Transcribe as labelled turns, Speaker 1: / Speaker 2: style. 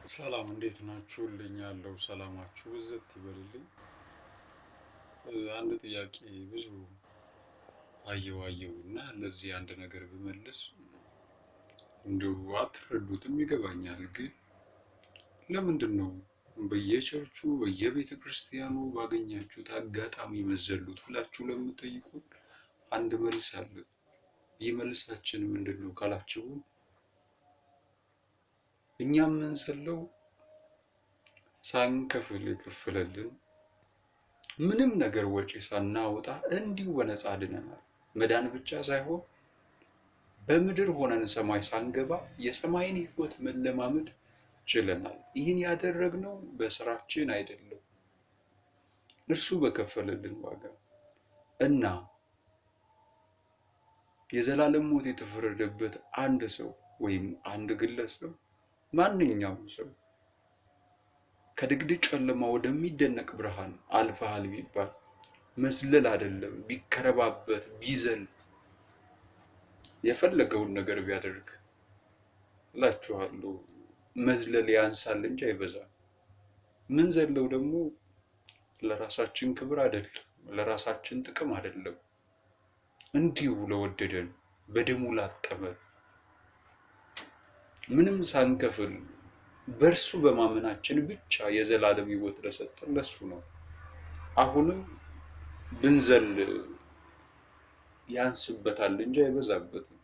Speaker 1: ሰላም እንዴት ናችሁልኝ? ያለው ሰላማችሁ ብዝት ይበልልኝ። አንድ ጥያቄ ብዙ አየው እና ለዚህ አንድ ነገር ብመልስ እንደው አትረዱትም ይገባኛል። ግን ለምንድን ነው በየቸርቹ በየቤተ ክርስቲያኑ ባገኛችሁት አጋጣሚ መዘሉት ብላችሁ ለምትጠይቁን አንድ መልስ አለ። ይህ መልሳችን ምንድን ነው ካላችሁ እኛ የምንዘለው ሳንከፍል የከፈለልን ምንም ነገር ወጪ ሳናወጣ እንዲሁ በነፃ ድነናል። መዳን ብቻ ሳይሆን በምድር ሆነን ሰማይ ሳንገባ የሰማይን ሕይወት መለማመድ ችለናል። ይህን ያደረግነው በስራችን አይደለም፣ እርሱ በከፈለልን ዋጋ እና የዘላለም ሞት የተፈረደበት አንድ ሰው ወይም አንድ ግለሰብ ማንኛውም ሰው ከድቅድቅ ጨለማ ወደሚደነቅ ብርሃን አልፈሃል ቢባል መዝለል አይደለም ቢከረባበት ቢዘል የፈለገውን ነገር ቢያደርግ እላችኋለሁ መዝለል ያንሳል እንጂ አይበዛም። ምን ዘለው ደግሞ ለራሳችን ክብር አይደለም፣ ለራሳችን ጥቅም አይደለም፣ እንዲሁ ለወደደን በደሙ ላጠበን ምንም ሳንከፍል በእርሱ በማመናችን ብቻ የዘላለም ሕይወት ለሰጠን ለሱ ነው። አሁንም ብንዘል ያንስበታል እንጂ አይበዛበትም።